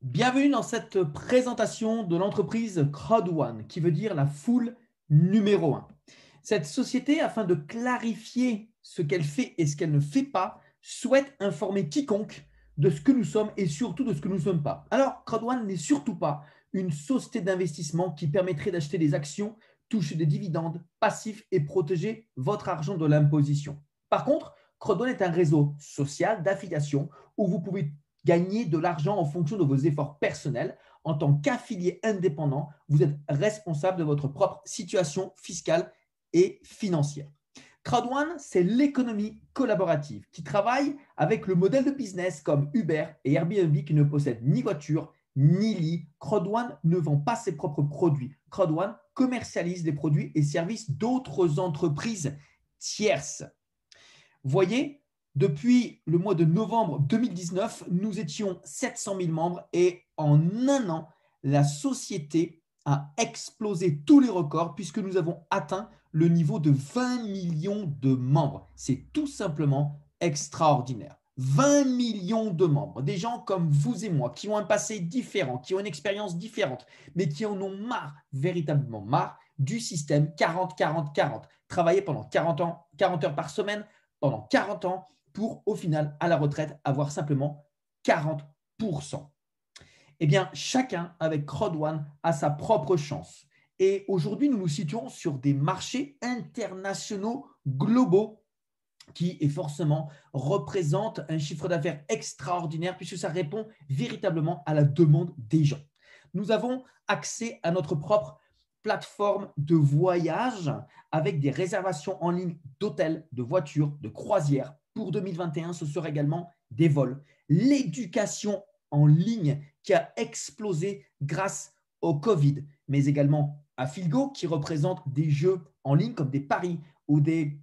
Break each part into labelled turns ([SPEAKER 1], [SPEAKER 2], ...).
[SPEAKER 1] Bienvenue dans cette présentation de l'entreprise Crowd1, qui veut dire la foule numéro 1. Cette société, afin de clarifier ce qu'elle fait et ce qu'elle ne fait pas, souhaite informer quiconque de ce que nous sommes et surtout de ce que nous ne sommes pas. Alors, Crowd1 n'est surtout pas une société d'investissement qui permettrait d'acheter des actions, toucher des dividendes passifs et protéger votre argent de l'imposition. Par contre, Crowd1 est un réseau social d'affiliation où vous pouvez gagner de l'argent en fonction de vos efforts personnels. En tant qu'affilié indépendant, vous êtes responsable de votre propre situation fiscale et financière. Crowd1, c'est l'économie collaborative qui travaille avec le modèle de business comme Uber et Airbnb qui ne possèdent ni voiture ni lit. Crowd1 ne vend pas ses propres produits. Crowd1 commercialise les produits et services d'autres entreprises tierces. Voyez, depuis le mois de novembre 2019, nous étions 700 000 membres et en un an, la société a explosé tous les records puisque nous avons atteint le niveau de 20 millions de membres. C'est tout simplement extraordinaire. 20 millions de membres, des gens comme vous et moi, qui ont un passé différent, qui ont une expérience différente, mais qui en ont marre, véritablement marre, du système 40-40-40. Travailler pendant 40 ans, 40 heures par semaine, pendant 40 ans pour, au final, à la retraite, avoir simplement 40%. Eh bien, chacun avec Crowd1 a sa propre chance. Et aujourd'hui, nous nous situons sur des marchés internationaux globaux qui est forcément représente un chiffre d'affaires extraordinaire puisque ça répond véritablement à la demande des gens. Nous avons accès à notre propre plateforme de voyage avec des réservations en ligne d'hôtels, de voitures, de croisières. Pour 2021, ce sera également des vols. L'éducation en ligne qui a explosé grâce au Covid, mais également à Filgo qui représente des jeux en ligne comme des paris ou des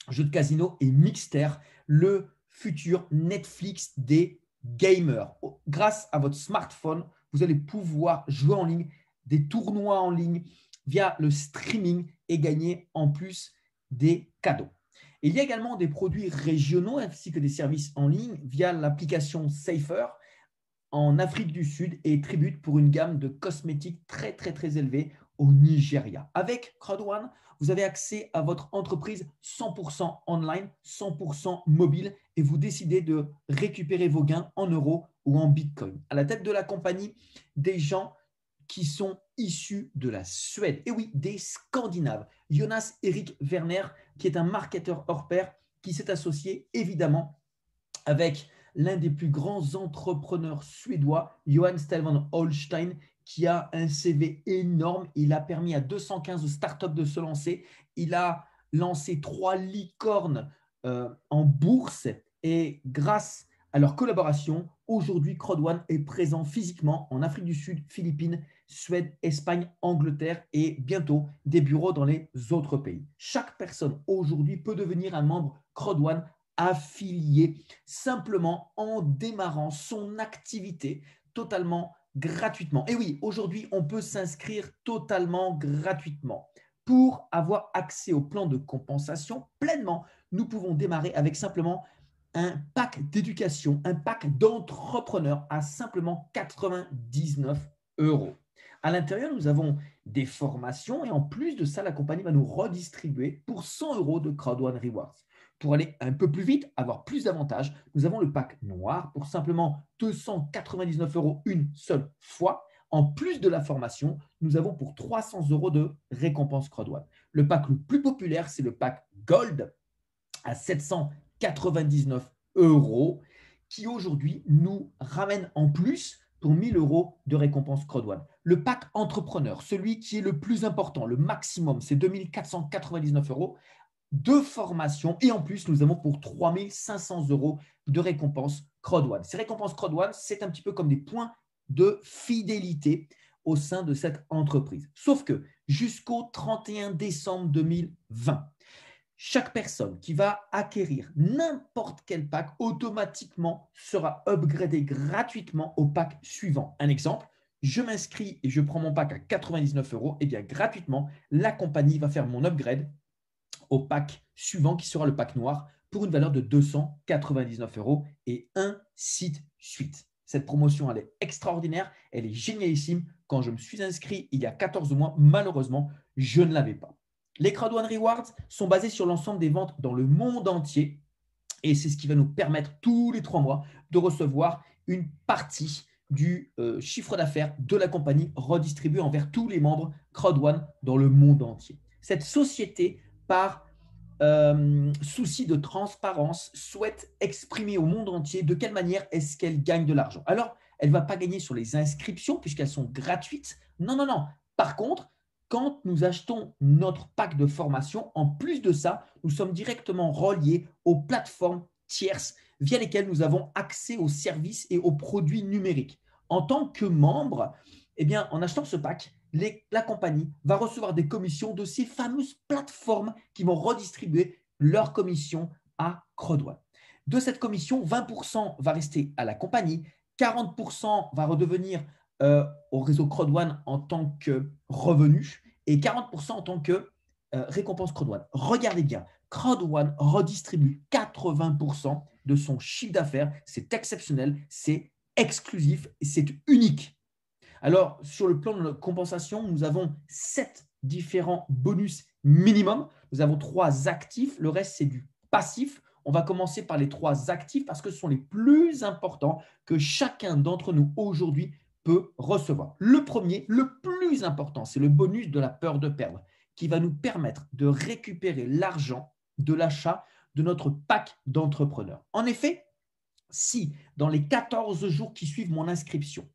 [SPEAKER 1] jeux de casino et Mixter, le futur Netflix des gamers. Grâce à votre smartphone, vous allez pouvoir jouer en ligne, des tournois en ligne via le streaming et gagner en plus des cadeaux. Il y a également des produits régionaux ainsi que des services en ligne via l'application Safer en Afrique du Sud et Tribute pour une gamme de cosmétiques très élevée au Nigeria. Avec Crowd1, vous avez accès à votre entreprise 100% online, 100% mobile et vous décidez de récupérer vos gains en euros ou en bitcoin. À la tête de la compagnie, des gens qui sont issus de la Suède. Et oui, des Scandinaves. Jonas Erik Werner, qui est un marketeur hors pair, qui s'est associé évidemment avec l'un des plus grands entrepreneurs suédois, Johan Stelvan Holstein, qui a un CV énorme. Il a permis à 215 startups de se lancer. Il a lancé 3 licornes en bourse et grâce à leur collaboration, aujourd'hui, Crowd1 est présent physiquement en Afrique du Sud, Philippines, Suède, Espagne, Angleterre et bientôt des bureaux dans les autres pays. Chaque personne aujourd'hui peut devenir un membre Crowd1 affilié simplement en démarrant son activité totalement gratuitement. Et oui, aujourd'hui, on peut s'inscrire totalement gratuitement. Pour avoir accès au plan de compensation pleinement, nous pouvons démarrer avec simplement un pack d'éducation, un pack d'entrepreneurs à simplement 99 euros. À l'intérieur, nous avons des formations et en plus de ça, la compagnie va nous redistribuer pour 100 euros de Crowd1 Rewards. Pour aller un peu plus vite, avoir plus d'avantages, nous avons le pack noir pour simplement 299 euros une seule fois. En plus de la formation, nous avons pour 300 euros de récompense Crowd1. Le pack le plus populaire, c'est le pack Gold à 799 euros qui aujourd'hui nous ramène en plus pour 1000 euros de récompense Crowd1. Le pack entrepreneur, celui qui est le plus important, le maximum, c'est 2499 euros de formation et en plus, nous avons pour 3500 euros de récompense Crowd1. Ces récompenses Crowd1, c'est un petit peu comme des points de fidélité au sein de cette entreprise. Sauf que jusqu'au 31 décembre 2020, chaque personne qui va acquérir n'importe quel pack automatiquement sera upgradée gratuitement au pack suivant. Un exemple, je m'inscris et je prends mon pack à 99 euros, et bien gratuitement, la compagnie va faire mon upgrade au pack suivant qui sera le pack noir pour une valeur de 299 euros et ainsi de suite. Cette promotion, elle est extraordinaire, elle est génialissime. Quand je me suis inscrit il y a 14 mois, malheureusement, je ne l'avais pas. Les Crowd One Rewards sont basés sur l'ensemble des ventes dans le monde entier et c'est ce qui va nous permettre tous les 3 mois de recevoir une partie du chiffre d'affaires de la compagnie redistribué envers tous les membres Crowd One dans le monde entier. Cette société, par souci de transparence, souhaite exprimer au monde entier de quelle manière est-ce qu'elle gagne de l'argent. Alors, elle ne va pas gagner sur les inscriptions puisqu'elles sont gratuites. Non, non, non. Par contre, quand nous achetons notre pack de formation, en plus de ça, nous sommes directement reliés aux plateformes tierces via lesquelles nous avons accès aux services et aux produits numériques. En tant que membre, eh bien, en achetant ce pack, la compagnie va recevoir des commissions de ces fameuses plateformes qui vont redistribuer leurs commissions à Crowd One. De cette commission, 20% va rester à la compagnie, 40% va redevenir au réseau Crowd One en tant que revenu et 40% en tant que récompense Crowd One. Regardez bien, Crowd One redistribue 80% de son chiffre d'affaires. C'est exceptionnel, c'est exclusif et c'est unique. Alors, sur le plan de compensation, nous avons 7 différents bonus minimum. Nous avons 3 actifs, le reste, c'est du passif. On va commencer par les 3 actifs parce que ce sont les plus importants que chacun d'entre nous aujourd'hui peut recevoir. Le premier, le plus important, c'est le bonus de la peur de perdre qui va nous permettre de récupérer l'argent de l'achat de notre pack d'entrepreneurs. En effet, si dans les 14 jours qui suivent mon inscription,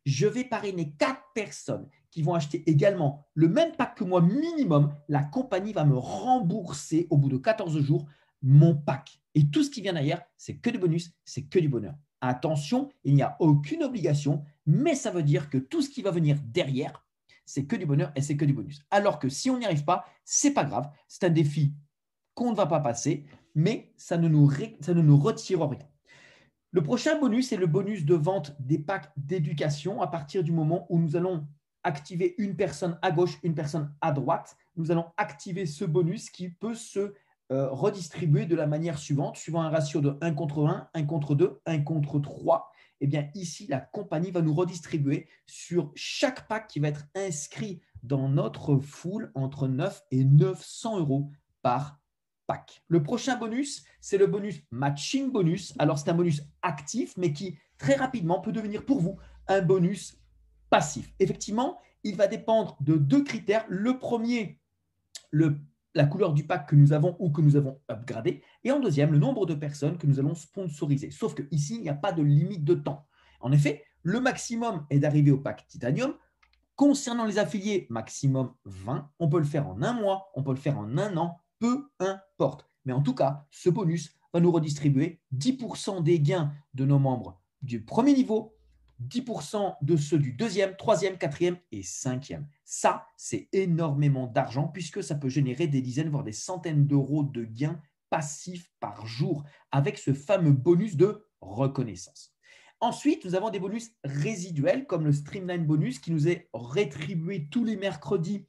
[SPEAKER 1] je vais parrainer 4 personnes qui vont acheter également le même pack que moi minimum, la compagnie va me rembourser au bout de 14 jours mon pack. Et tout ce qui vient derrière, c'est que du bonus, c'est que du bonheur. Attention, il n'y a aucune obligation, mais ça veut dire que tout ce qui va venir derrière, c'est que du bonheur et c'est que du bonus. Alors que si on n'y arrive pas, c'est pas grave, c'est un défi qu'on ne va pas passer, mais ça ne nous retire rien. Le prochain bonus est le bonus de vente des packs d'éducation à partir du moment où nous allons activer une personne à gauche, une personne à droite. Nous allons activer ce bonus qui peut se redistribuer de la manière suivante, suivant un ratio de 1 contre 1, 1 contre 2, 1 contre 3. Eh bien, ici, la compagnie va nous redistribuer sur chaque pack qui va être inscrit dans notre foule entre 9 et 900 euros par pack. Le prochain bonus, c'est le bonus matching bonus. Alors, c'est un bonus actif, mais qui très rapidement peut devenir pour vous un bonus passif. Effectivement, il va dépendre de 2 critères. Le premier, la couleur du pack que nous avons ou que nous avons upgradé. Et en deuxième, le nombre de personnes que nous allons sponsoriser. Sauf qu'ici, il n'y a pas de limite de temps. En effet, le maximum est d'arriver au pack Titanium. Concernant les affiliés, maximum 20. On peut le faire en 1 mois, on peut le faire en 1 an, peu importe. Mais en tout cas, ce bonus va nous redistribuer 10% des gains de nos membres du premier niveau, 10% de ceux du deuxième, troisième, quatrième et cinquième. Ça, c'est énormément d'argent puisque ça peut générer des dizaines, voire des centaines d'euros de gains passifs par jour avec ce fameux bonus de reconnaissance. Ensuite, nous avons des bonus résiduels comme le Streamline bonus qui nous est rétribué tous les mercredis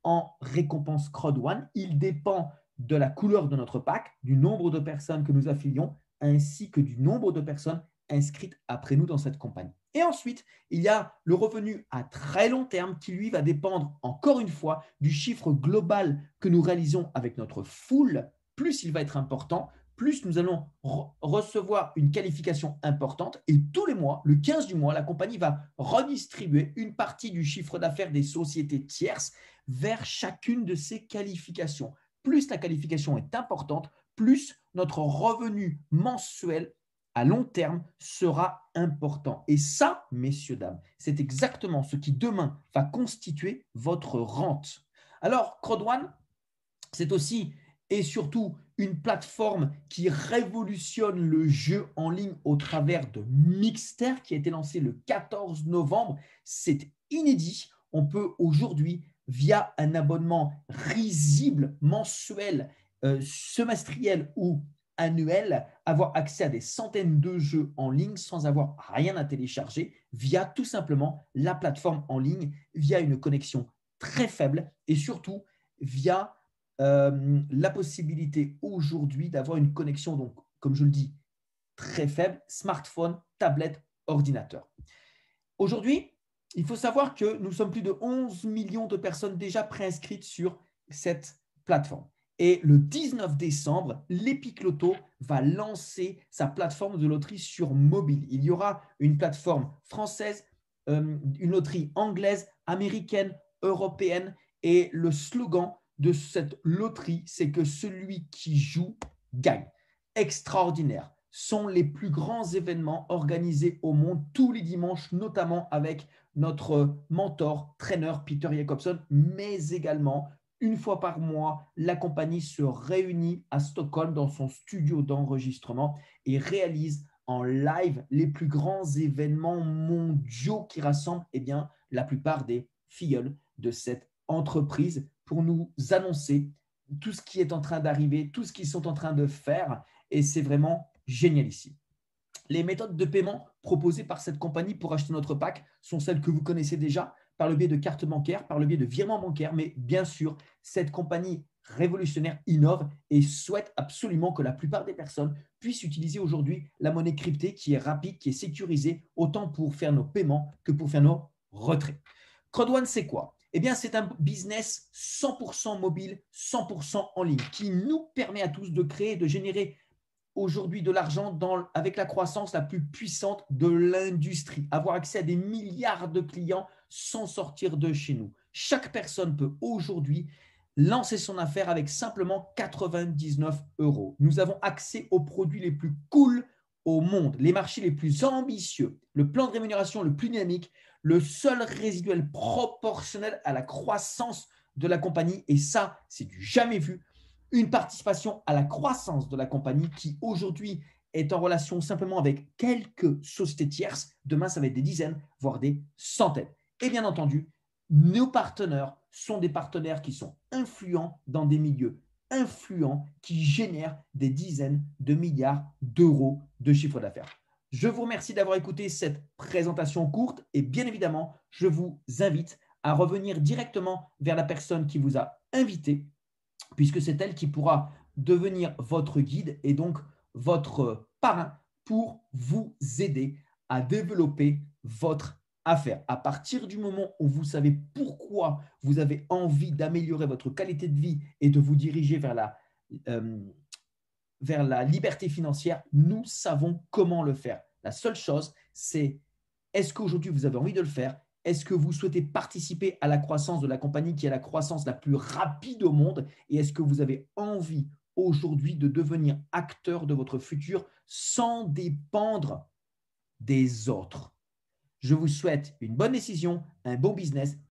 [SPEAKER 1] en récompense Crowd One. Il dépend de la couleur de notre pack, du nombre de personnes que nous affilions, ainsi que du nombre de personnes inscrites après nous dans cette compagnie. Et ensuite, il y a le revenu à très long terme qui, lui, va dépendre encore une fois du chiffre global que nous réalisons avec notre foule. Plus il va être important, plus nous allons recevoir une qualification importante et tous les mois, le 15 du mois, la compagnie va redistribuer une partie du chiffre d'affaires des sociétés tierces vers chacune de ces qualifications. Plus la qualification est importante, plus notre revenu mensuel à long terme sera important. Et ça, messieurs, dames, c'est exactement ce qui demain va constituer votre rente. Alors, Crowd One, c'est aussi et surtout une plateforme qui révolutionne le jeu en ligne au travers de Mixter qui a été lancé le 14 novembre. C'est inédit. On peut aujourd'hui, via un abonnement risible mensuel, semestriel ou annuel, avoir accès à des centaines de jeux en ligne sans avoir rien à télécharger via tout simplement la plateforme en ligne, via une connexion très faible et surtout via la possibilité aujourd'hui d'avoir une connexion, donc, comme je le dis, très faible, smartphone, tablette ordinateur. Aujourd'hui, il faut savoir que nous sommes plus de 11 millions de personnes déjà préinscrites sur cette plateforme. Et le 19 décembre, l'Epic Loto va lancer sa plateforme de loterie sur mobile. Il y aura une plateforme française, une loterie anglaise, américaine, européenne. Et le slogan de cette loterie, c'est que celui qui joue gagne. Extraordinaire. Sont les plus grands événements organisés au monde tous les dimanches, notamment avec notre mentor, trainer Peter Jacobson, mais également une fois par mois, la compagnie se réunit à Stockholm dans son studio d'enregistrement et réalise en live les plus grands événements mondiaux qui rassemblent la plupart des filleuls de cette entreprise pour nous annoncer tout ce qui est en train d'arriver, tout ce qu'ils sont en train de faire. Et c'est vraiment génial ici. Les méthodes de paiement proposées par cette compagnie pour acheter notre pack sont celles que vous connaissez déjà, par le biais de cartes bancaires, par le biais de virements bancaires. Mais bien sûr, cette compagnie révolutionnaire innove et souhaite absolument que la plupart des personnes puissent utiliser aujourd'hui la monnaie cryptée qui est rapide, qui est sécurisée, autant pour faire nos paiements que pour faire nos retraits. Crowd1, c'est quoi? Eh bien, c'est un business 100% mobile, 100% en ligne, qui nous permet à tous de créer et de générer aujourd'hui de l'argent avec la croissance la plus puissante de l'industrie, avoir accès à des milliards de clients sans sortir de chez nous. Chaque personne peut aujourd'hui lancer son affaire avec simplement 99 €. Nous avons accès aux produits les plus cool au monde, les marchés les plus ambitieux, le plan de rémunération le plus dynamique, le seul résiduel proportionnel à la croissance de la compagnie. Et ça, c'est du jamais vu. Une participation à la croissance de la compagnie qui aujourd'hui est en relation simplement avec quelques sociétés tierces. Demain, ça va être des dizaines, voire des centaines. Et bien entendu, nos partenaires sont des partenaires qui sont influents dans des milieux influents qui génèrent des dizaines de milliards d'euros de chiffre d'affaires. Je vous remercie d'avoir écouté cette présentation courte et bien évidemment, je vous invite à revenir directement vers la personne qui vous a invité, puisque c'est elle qui pourra devenir votre guide et donc votre parrain pour vous aider à développer votre affaire. À partir du moment où vous savez pourquoi vous avez envie d'améliorer votre qualité de vie et de vous diriger vers la liberté financière, nous savons comment le faire. La seule chose, c'est est-ce qu'aujourd'hui vous avez envie de le faire? Est-ce que vous souhaitez participer à la croissance de la compagnie qui est la croissance la plus rapide au monde? Et est-ce que vous avez envie aujourd'hui de devenir acteur de votre futur sans dépendre des autres? Je vous souhaite une bonne décision, un bon business